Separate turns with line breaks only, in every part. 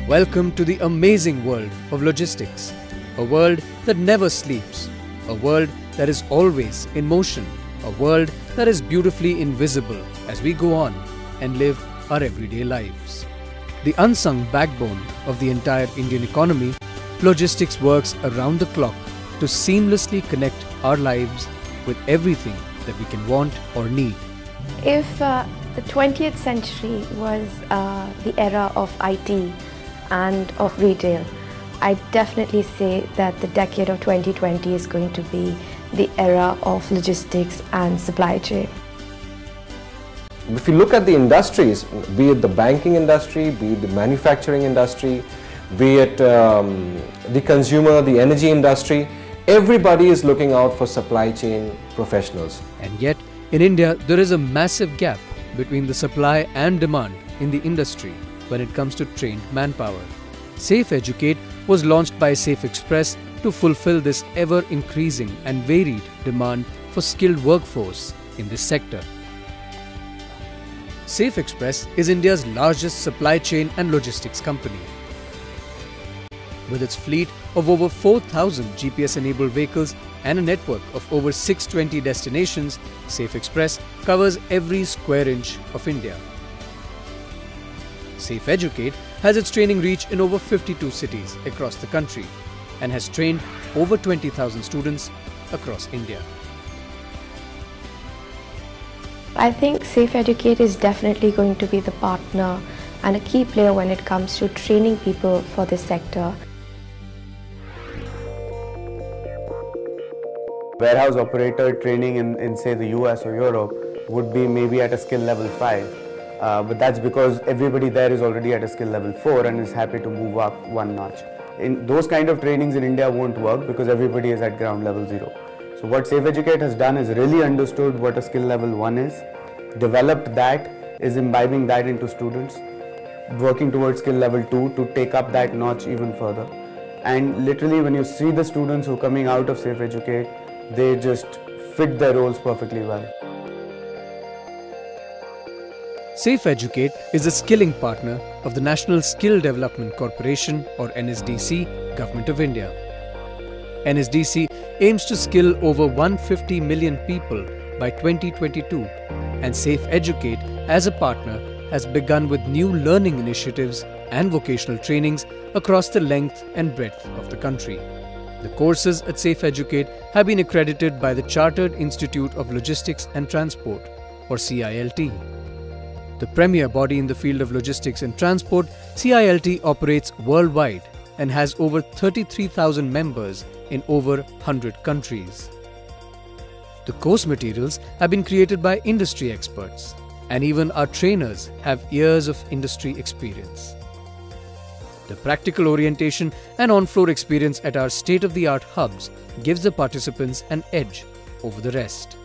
Welcome to the amazing world of logistics, a world that never sleeps, a world that is always in motion, a world that is beautifully invisible as we go on and live our everyday lives. The unsung backbone of the entire Indian economy, logistics works around the clock to seamlessly connect our lives with everything that we can want or need.
If the 20th century was the era of IT and of retail, I definitely say that the decade of 2020 is going to be the era of logistics and supply chain.
If you look at the industries, be it the banking industry, be it the manufacturing industry, be it the consumer, the energy industry, everybody is looking out for supply chain professionals.
And yet, in India, there is a massive gap between the supply and demand in the industry when it comes to trained manpower. Safeducate was launched by Safe Express to fulfill this ever-increasing and varied demand for skilled workforce in this sector. Safe Express is India's largest supply chain and logistics company. With its fleet of over 4,000 GPS-enabled vehicles and a network of over 620 destinations, Safe Express covers every square inch of India. Safeducate has its training reach in over 52 cities across the country and has trained over 20,000 students across India.
I think Safeducate is definitely going to be the partner and a key player when it comes to training people for this sector.
Warehouse operator training in say the US or Europe would be maybe at a skill level 5. But that's because everybody there is already at a skill level 4 and is happy to move up one notch. In those kind of trainings in India won't work because everybody is at ground level 0. So what Safeducate has done is really understood what a skill level 1 is, developed that, is imbibing that into students, working towards skill level 2 to take up that notch even further. And literally when you see the students who are coming out of Safeducate, they just fit their roles perfectly well.
Safeducate is a skilling partner of the National Skill Development Corporation or NSDC, Government of India. NSDC aims to skill over 150 million people by 2022, and Safeducate as a partner has begun with new learning initiatives and vocational trainings across the length and breadth of the country. The courses at Safeducate have been accredited by the Chartered Institute of Logistics and Transport or CILT. The premier body in the field of logistics and transport, CILT operates worldwide and has over 33,000 members in over 100 countries. The course materials have been created by industry experts, and even our trainers have years of industry experience. The practical orientation and on-floor experience at our state-of-the-art hubs gives the participants an edge over the rest.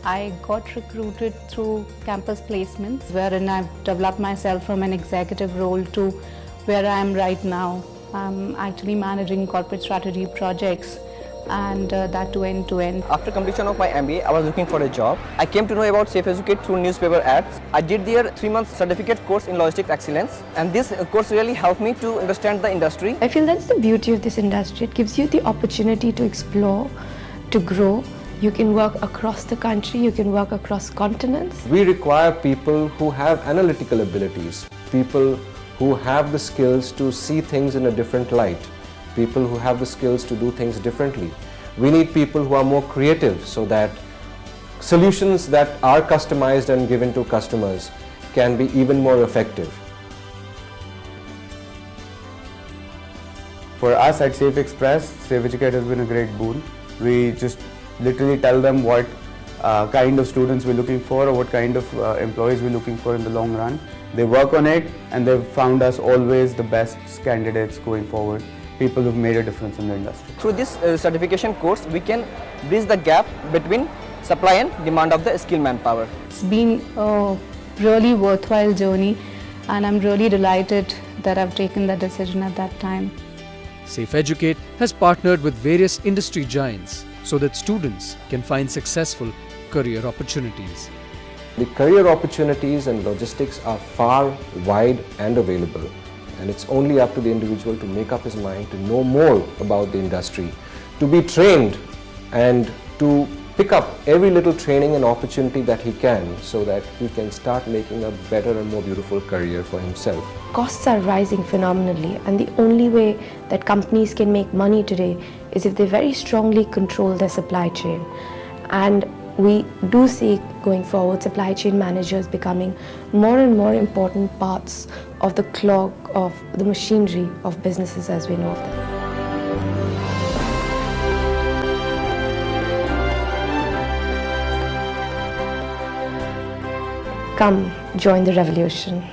I got recruited through campus placements, wherein I've developed myself from an executive role to where I am right now. I'm actually managing corporate strategy projects, and that to end to end.
After completion of my MBA, I was looking for a job. I came to know about Safeducate through newspaper ads. I did their 3-month certificate course in logistics excellence, and this course really helped me to understand the industry.
I feel that's the beauty of this industry. It gives you the opportunity to explore, to grow. You can work across the country, you can work across continents.
We require people who have analytical abilities, people who have the skills to see things in a different light, people who have the skills to do things differently. We need people who are more creative so that solutions that are customized and given to customers can be even more effective.
For us at Safe Express, Safeducate has been a great boon. We just literally tell them what kind of students we're looking for or what kind of employees we're looking for in the long run. They work on it and they've found us always the best candidates going forward, people who've made a difference in the industry.
Through this certification course, we can bridge the gap between supply and demand of the skilled manpower.
It's been a really worthwhile journey, and I'm really delighted that I've taken that decision at that time.
Safeducate has partnered with various industry giants so that students can find successful career opportunities.
The career opportunities in logistics are far, wide and available. and it's only up to the individual to make up his mind, to know more about the industry, to be trained and to pick up every little training and opportunity that he can, so that he can start making a better and more beautiful career for himself.
Costs are rising phenomenally, and the only way that companies can make money today is if they very strongly control their supply chain. And we do see going forward supply chain managers becoming more and more important parts of the clog of the machinery of businesses as we know of them. Come, join the revolution.